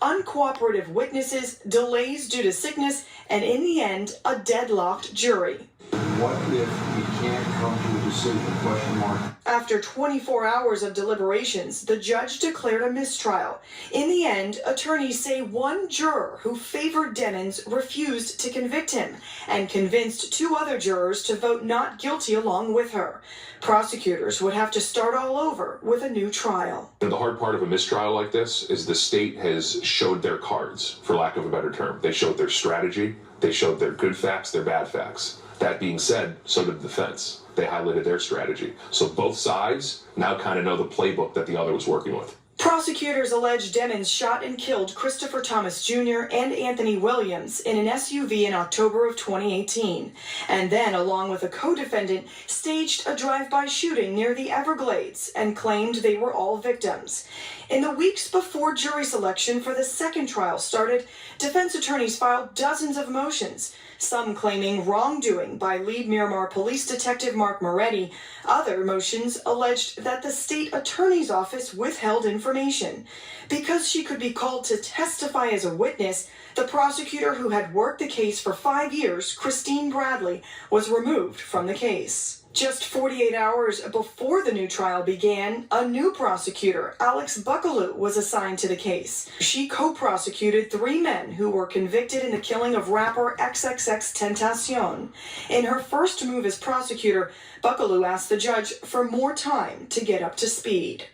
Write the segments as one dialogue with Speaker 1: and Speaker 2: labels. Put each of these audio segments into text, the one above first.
Speaker 1: uncooperative witnesses, delays due to sickness, and in the end, a deadlocked jury.
Speaker 2: What if we can't come to a decision? Question mark.
Speaker 1: After 24 hours of deliberations, the judge declared a mistrial. In the end, attorneys say one juror who favored Demmons refused to convict him and convinced 2 other jurors to vote not guilty along with her. Prosecutors would have to start all over with a new trial.
Speaker 3: The hard part of a mistrial like this is the state has showed their cards, for lack of a better term. They showed their strategy, they showed their good facts, their bad facts. That being said, so did the defense. They highlighted their strategy. So both sides now kind of know the playbook that the other was working with.
Speaker 1: Prosecutors allege Demmons shot and killed Christopher Thomas Jr. and Anthony Williams in an SUV in October of 2018, and then, along with a co-defendant, staged a drive-by shooting near the Everglades and claimed they were all victims. In the weeks before jury selection for the second trial started, defense attorneys filed dozens of motions, some claiming wrongdoing by lead Miramar Police Detective Mark Moretti. Other motions alleged that the state attorney's office withheld information. Because she could be called to testify as a witness, the prosecutor who had worked the case for 5 years, Christine Bradley, was removed from the case. Just 48 hours before the new trial began, a new prosecutor, Alex Buckaloo, was assigned to the case. She co-prosecuted 3 men who were convicted in the killing of rapper XXXTentacion. In her first move as prosecutor, Buckaloo asked the judge for more time to get up to speed.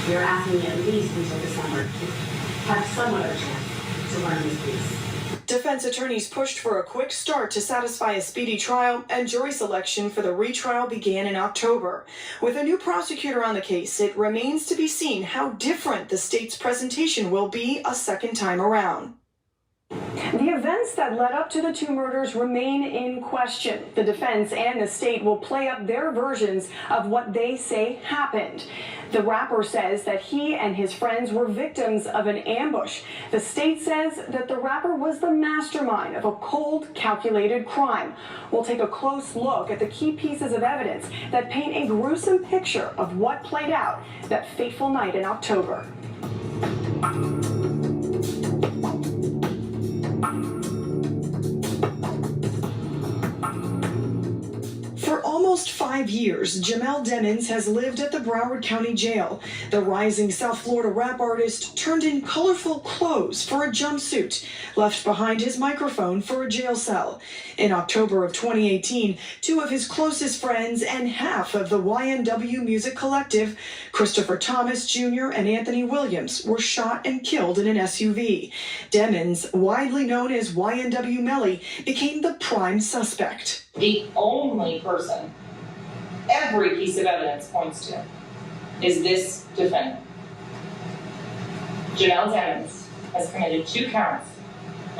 Speaker 4: You're asking me at least until December to have somewhat of a chance to learn this piece.
Speaker 1: Defense attorneys pushed for a quick start to satisfy a speedy trial, and jury selection for the retrial began in October. With a new prosecutor on the case, it remains to be seen how different the state's presentation will be a second time around. The events that led up to the 2 murders remain in question. The defense and the state will play up their versions of what they say happened. The rapper says that he and his friends were victims of an ambush. The state says that the rapper was the mastermind of a cold, calculated crime. We'll take a close look at the key pieces of evidence that paint a gruesome picture of what played out that fateful night in October. For almost 5 years, Jamel Demmons has lived at the Broward County Jail. The rising South Florida rap artist turned in colorful clothes for a jumpsuit, left behind his microphone for a jail cell. In October of 2018, 2 of his closest friends and half of the YNW music collective, Christopher Thomas Jr. and Anthony Williams, were shot and killed in an SUV. Demmons, widely known as YNW Melly, became the prime suspect.
Speaker 5: The only person every piece of evidence points to is this defendant. Jamel Demmons has committed 2 counts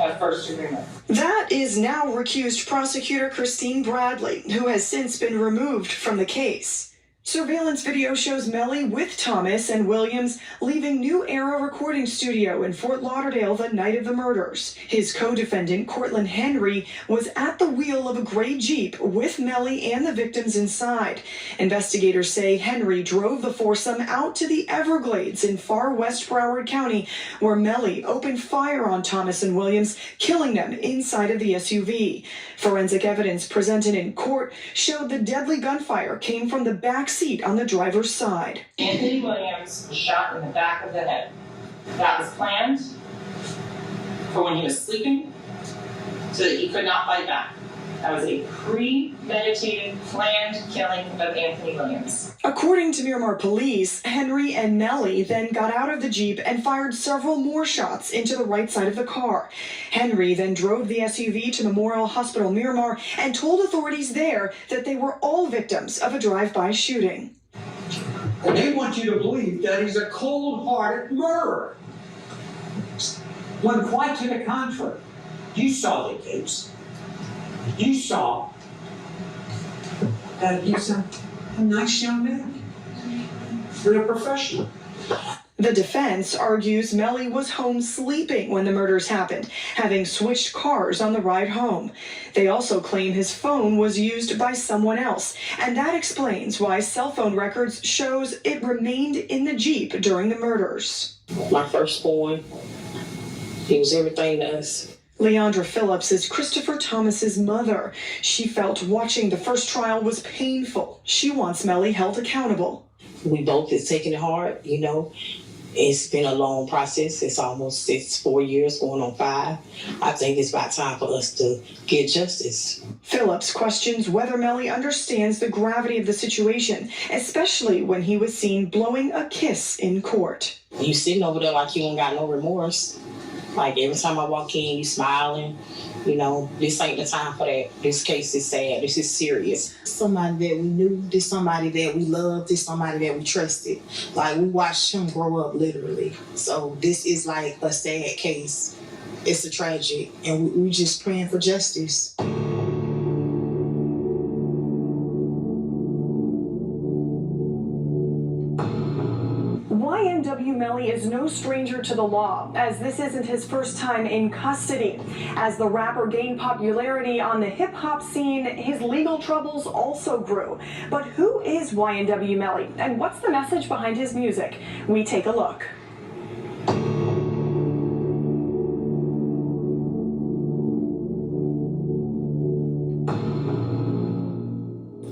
Speaker 5: of first-degree murder.
Speaker 1: That is now recused prosecutor Christine Bradley, who has since been removed from the case. Surveillance video shows Melly with Thomas and Williams leaving New Era recording studio in Fort Lauderdale the night of the murders. His co-defendant, Cortland Henry, was at the wheel of a gray Jeep with Melly and the victims inside. Investigators say Henry drove the foursome out to the Everglades in far west Broward County, where Melly opened fire on Thomas and Williams, killing them inside of the SUV. Forensic evidence presented in court showed the deadly gunfire came from the back seat on the driver's side.
Speaker 5: Anthony Williams was shot in the back of the head. That was planned for when he was sleeping so that he could not fight back. That was a premeditated, planned killing of Anthony Williams.
Speaker 1: According to Miramar police, Henry and Melly then got out of the Jeep and fired several more shots into the right side of the car. Henry then drove the SUV to Memorial Hospital Miramar and told authorities there that they were all victims of a drive-by shooting.
Speaker 6: And they want you to believe that he's a cold-hearted murderer. When quite to the contrary, you saw the tapes. You saw that he's a nice young man. You're a professional.
Speaker 1: The defense argues Melly was home sleeping when the murders happened, having switched cars on the ride home. They also claim his phone was used by someone else, and that explains why cell phone records shows it remained in the Jeep during the murders.
Speaker 7: My firstborn He was everything to us.
Speaker 1: Leandra Phillips is Christopher Thomas's mother. She felt watching the first trial was painful. She wants Melly held accountable.
Speaker 7: We both is taking it hard, you know. It's been a long process. It's 4 years, going on 5. I think it's about time for us to get justice.
Speaker 1: Phillips questions whether Melly understands the gravity of the situation, especially when he was seen blowing a kiss in court.
Speaker 7: You sitting over there like you don't got no remorse. Like every time I walk in, you smiling. You know, this ain't the time for that. This case is sad. This is serious.
Speaker 8: Somebody that we knew, this somebody that we loved, this somebody that we trusted. Like, we watched him grow up, literally. So this is like a sad case. It's a tragic, and we just praying for justice.
Speaker 1: YNW Melly is no stranger to the law, as this isn't his first time in custody. As the rapper gained popularity on the hip-hop scene, his legal troubles also grew. But who is YNW Melly, and what's the message behind his music? We take a look.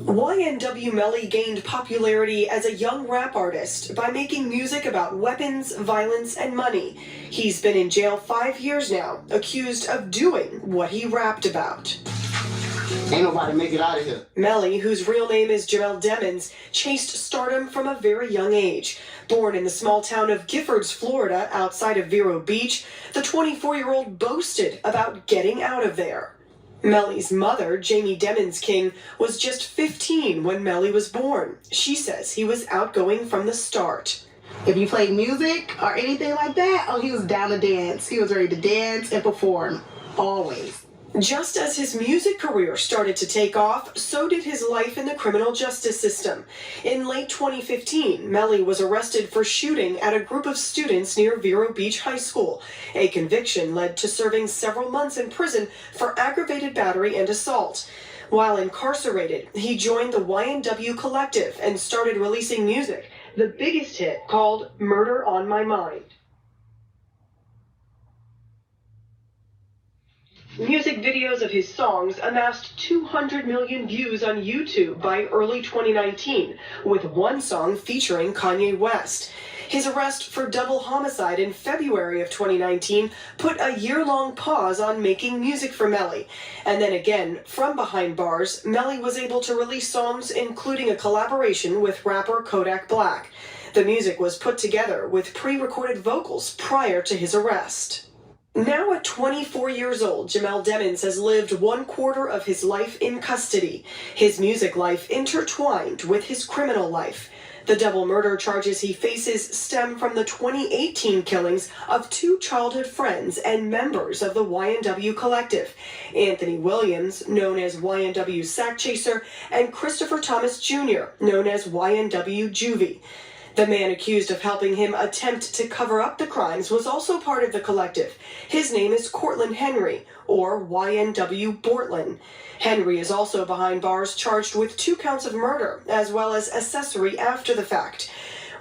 Speaker 1: YNW Melly gained popularity as a young rap artist by making music about weapons, violence, and money. He's been in jail 5 years now, accused of doing what he rapped about.
Speaker 9: Ain't nobody make it out of here.
Speaker 1: Melly, whose real name is Jamel Demons, chased stardom from a very young age. Born in the small town of Giffords, Florida, outside of Vero Beach, the 24-year-old boasted about getting out of there. Melly's mother, Jamie Demons King, was just 15 when Melly was born. She says he was outgoing from the start.
Speaker 8: If you played music or anything like that, oh, he was down to dance. He was ready to dance and perform, always.
Speaker 1: Just as his music career started to take off, so did his life in the criminal justice system. In late 2015, Melly was arrested for shooting at a group of students near Vero Beach High School. A conviction led to serving several months in prison for aggravated battery and assault. While incarcerated, he joined the YNW Collective and started releasing music, the biggest hit called Murder on My Mind. Music videos of his songs amassed 200 million views on YouTube by early 2019, with one song featuring Kanye West. His arrest for double homicide in February of 2019 put a year-long pause on making music for Melly. And then again, from behind bars, Melly was able to release songs including a collaboration with rapper Kodak Black. The music was put together with pre-recorded vocals prior to his arrest. Now at 24 years old, Jamel Demons has lived 1/4 of his life in custody, his music life intertwined with his criminal life. The double murder charges he faces stem from the 2018 killings of 2 childhood friends and members of the YNW Collective, Anthony Williams, known as YNW Sack Chaser, and Christopher Thomas Jr., known as YNW Juvie. The man accused of helping him attempt to cover up the crimes was also part of the collective. His name is Cortland Henry, or YNW Bortland. Henry is also behind bars charged with 2 counts of murder, as well as accessory after the fact.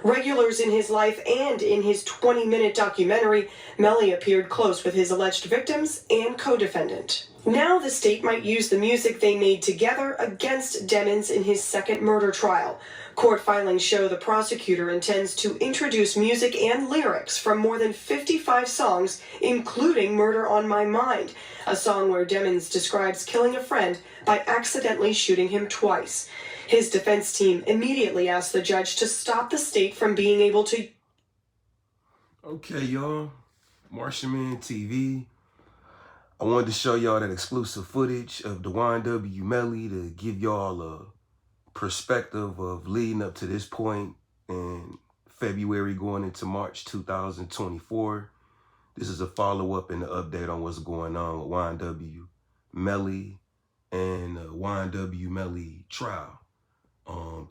Speaker 1: Regulars in his life and in his 20-minute documentary, Melly appeared close with his alleged victims and co-defendant. Now the state might use the music they made together against Demons in his second murder trial. Court filings show the prosecutor intends to introduce music and lyrics from more than 55 songs, including Murder on My Mind, a song where Demons describes killing a friend by accidentally shooting him twice. His defense team immediately asked the judge to stop the state from being able to...
Speaker 10: Okay, y'all. Martian TV. I wanted to show y'all that exclusive footage of the YNW Melly to give y'all a perspective of leading up to this point in February going into March 2024. This is a follow-up and an update on what's going on with YNW Melly and YNW Melly trial.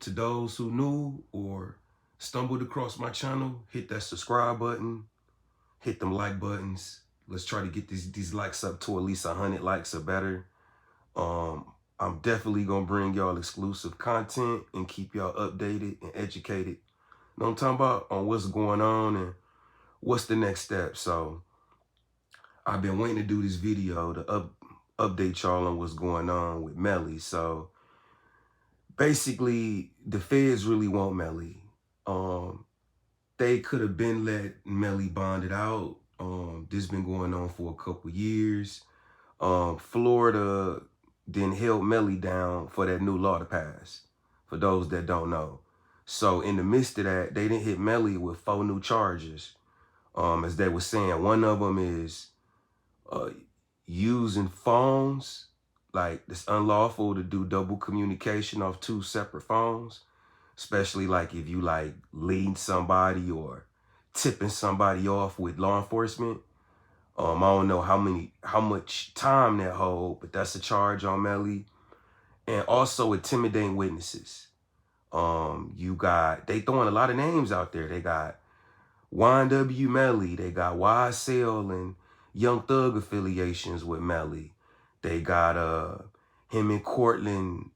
Speaker 10: To those who knew or stumbled across my channel, hit that subscribe button, hit them like buttons. Let's try to get these likes up to at least 100 likes or better. I'm definitely going to bring y'all exclusive content and keep y'all updated and educated. You know what I'm talking about? On what's going on and what's the next step. So I've been waiting to do this video to update y'all on what's going on with Melly. So basically, the feds really want Melly. They could have been let Melly bonded out. This been going on for a couple years. Florida then held Melly down for that new law to pass, for those that don't know. So in the midst of that, they didn't hit Melly with 4 new charges. As they were saying, one of them is using phones, like it's unlawful to do double communication off 2 separate phones, especially like if you like leading somebody or tipping somebody off with law enforcement. I don't know how much time that hold, but that's a charge on Melly. And also intimidating witnesses. They throwing a lot of names out there. They got YNW Melly, they got YSL and Young Thug affiliations with Melly. They got him and Cortland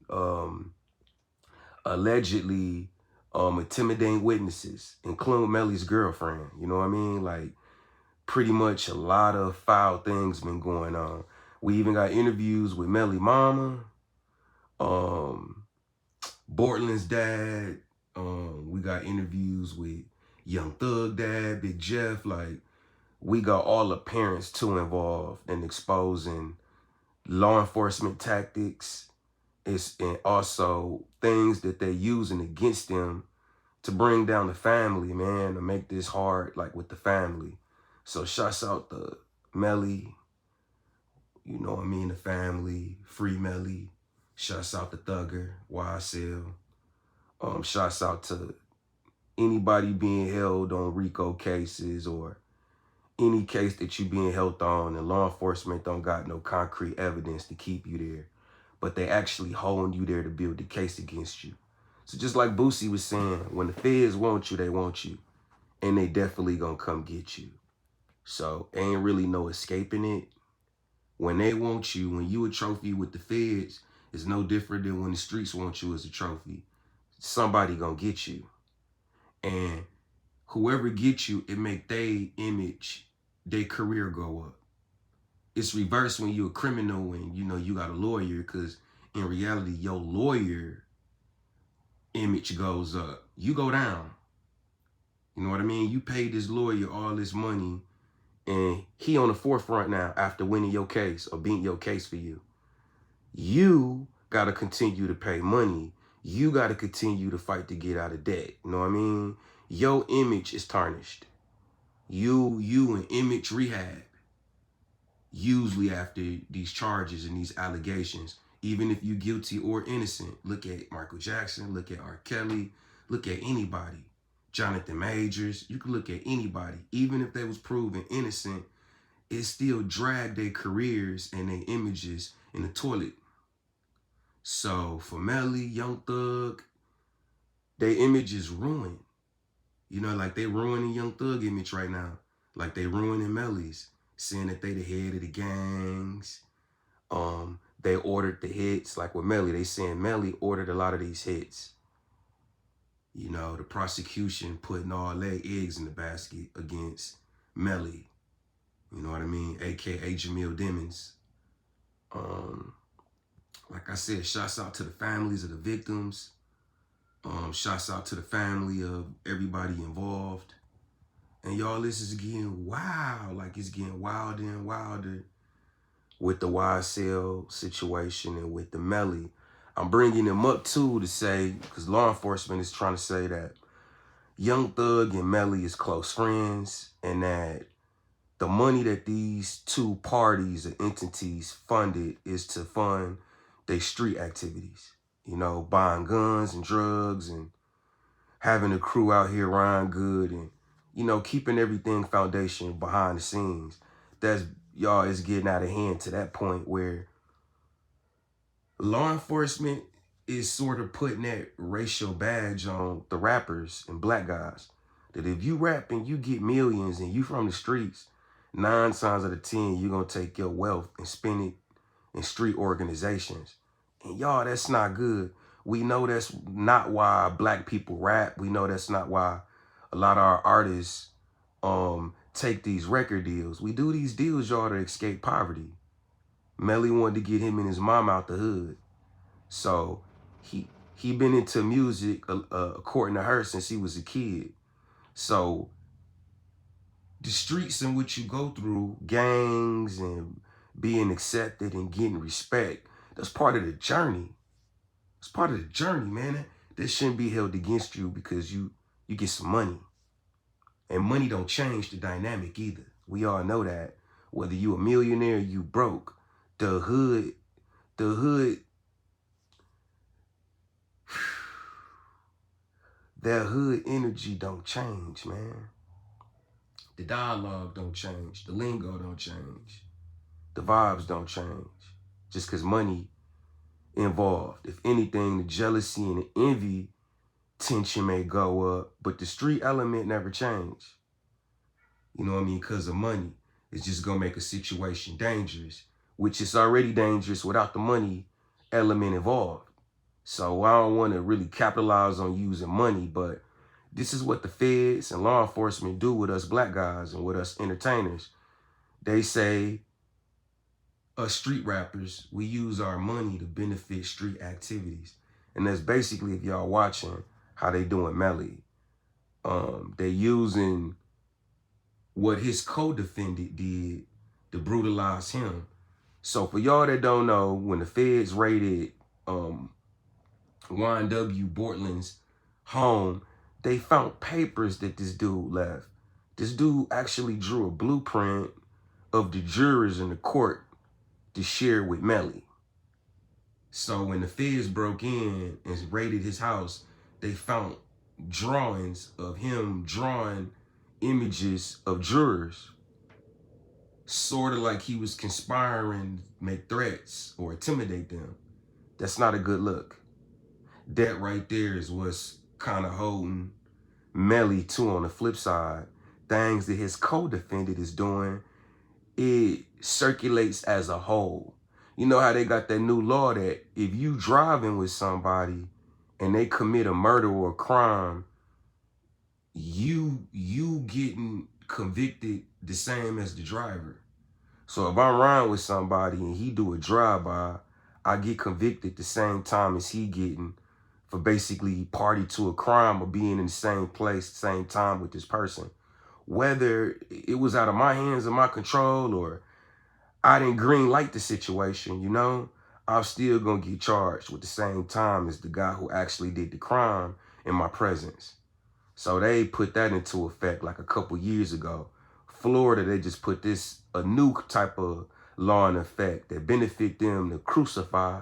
Speaker 10: allegedly intimidating witnesses, including Melly's girlfriend. You know what I mean? Like, pretty much a lot of foul things been going on. We even got interviews with Melly mama, Bortland's dad. We got interviews with Young Thug dad, Big Jeff. Like, we got all the parents too involved in exposing law enforcement tactics, and also things that they're using against them to bring down the family, man, to make this hard, like with the family. So shouts out to Melly, you know what I mean, the family, free Melly. Shouts out to Thugger, YSL. Shouts out to anybody being held on RICO cases or any case that you being held on and law enforcement don't got no concrete evidence to keep you there, but they actually holding you there to build the case against you. So just like Boosie was saying, when the feds want you, they want you. And they definitely gonna come get you. So ain't really no escaping it. When they want you, when you a trophy with the feds, it's no different than when the streets want you as a trophy. Somebody gonna get you. And whoever gets you, it make their image, their career go up. It's reverse when you're a criminal and you know you got a lawyer, because in reality, your lawyer image goes up. You go down. You know what I mean? You paid this lawyer all this money and he on the forefront now after winning your case or beating your case for you. You got to continue to pay money. You got to continue to fight to get out of debt. You know what I mean? Your image is tarnished. You in image rehab. Usually after these charges and these allegations, even if you're guilty or innocent. Look at Michael Jackson, look at R. Kelly, look at anybody. Jonathan Majors, you can look at anybody. Even if they was proven innocent, it still dragged their careers and their images in the toilet. So for Melly, Young Thug, their image is ruined. You know, like they ruining Young Thug image right now. Like they ruining Melly's, saying that they the head of the gangs. They ordered the hits. Like with Melly, they saying Melly ordered a lot of these hits. You know, the prosecution putting all their eggs in the basket against Melly. You know what I mean? AKA Jamil Demons. Like I said, shouts out to the families of the victims. Shouts out to the family of everybody involved. And y'all, this is getting wild. Like it's getting wilder and wilder with the YSL situation and with the Melly. I'm bringing them up too to say, because law enforcement is trying to say that Young Thug and Melly is close friends and that the money that these two parties or entities funded is to fund their street activities. You know, buying guns and drugs and having a crew out here run good and, you know, keeping everything foundation behind the scenes. That's, y'all, is getting out of hand to that point where law enforcement is sort of putting that racial badge on the rappers and black guys. That if you rap and you get millions and you from the streets, 9 times out of 10, you're going to take your wealth and spend it in street organizations. And y'all, that's not good. We know that's not why black people rap. We know that's not why a lot of our artists take these record deals. We do these deals, y'all, to escape poverty. Melly wanted to get him and his mom out the hood. So he been into music, according to her, since he was a kid. So the streets in which you go through, gangs and being accepted and getting respect, that's part of the journey. It's part of the journey, man. That shouldn't be held against you because you get some money. And money don't change the dynamic either. We all know that. Whether you a millionaire or you broke, the hood, that hood energy don't change, man. The dialogue don't change. The lingo don't change. The vibes don't change. Just because money involved. If anything, the jealousy and the envy tension may go up, but the street element never change. You know what I mean? Because of money. It's just going to make a situation dangerous, which is already dangerous without the money element involved. So I don't want to really capitalize on using money, but this is what the feds and law enforcement do with us black guys and with us entertainers. They say, us street rappers, we use our money to benefit street activities. And that's basically, if y'all watching, how they doing Melly. They using what his co-defendant did to brutalize him. So for y'all that don't know, when the feds raided YNW Bortland's home, they found papers that this dude left. This dude actually drew a blueprint of the jurors in the court to share with Melly. So when the feds broke in and raided his house, they found drawings of him drawing images of jurors, sort of like he was conspiring to make threats or intimidate them. That's not a good look. That right there is what's kind of holding Melly too. On the flip side, things that his co-defendant is doing, it circulates as a whole. You know how they got that new law that if you driving with somebody and they commit a murder or a crime, you getting convicted the same as the driver. So if I'm riding with somebody and he do a drive-by, I get convicted the same time as he getting for basically party to a crime or being in the same place, same time with this person. Whether it was out of my hands or my control or I didn't green light the situation, you know, I'm still gonna get charged with the same time as the guy who actually did the crime in my presence. So they put that into effect like a couple years ago. Florida, they just put a new type of law in effect that benefit them to crucify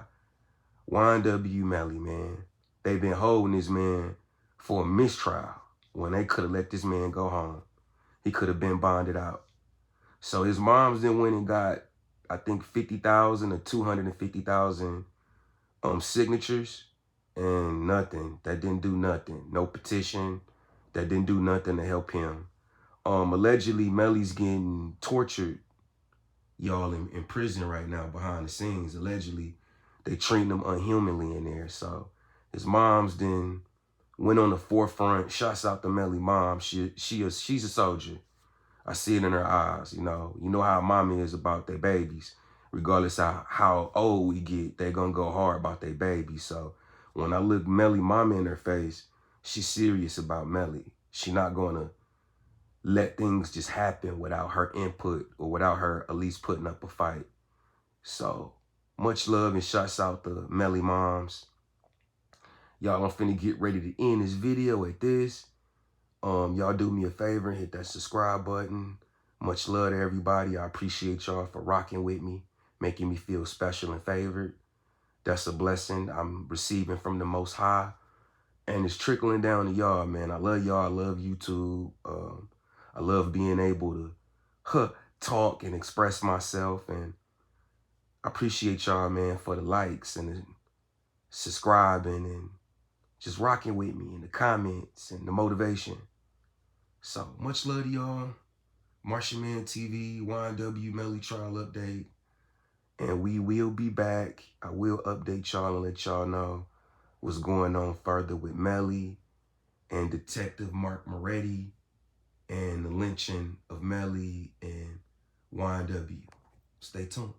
Speaker 10: YNW Melly, man. They've been holding this man for a mistrial when they could have let this man go home. He could have been bonded out. So his mom's then went and got, I think, 50,000 or 250,000 signatures and nothing. That didn't do nothing. No petition. That didn't do nothing to help him. Allegedly, Melly's getting tortured, y'all, in prison right now behind the scenes. Allegedly, they treating him unhumanly in there. So his mom's then went on the forefront. Shouts out to Melly mom. She's a soldier. I see it in her eyes, you know. You know how mommy is about their babies. Regardless of how old we get, they're going to go hard about their babies. So when I look Melly mama in her face, she's serious about Melly. She's not going to let things just happen without her input or without her at least putting up a fight. So much love and shouts out to Melly moms. Y'all, I'm finna get ready to end this video at this. Y'all do me a favor and hit that subscribe button. Much love to everybody. I appreciate y'all for rocking with me, making me feel special and favored. That's a blessing I'm receiving from the Most High. And it's trickling down to y'all, man. I love y'all. I love YouTube. I love being able to talk and express myself. And I appreciate y'all, man, for the likes and the subscribing and just rocking with me in the comments and the motivation. So much love to y'all. Martian Man TV, YNW Melly Trial Update. And we will be back. I will update y'all and let y'all know what's going on further with Melly and Detective Mark Moretti and the lynching of Melly and YNW. Stay tuned.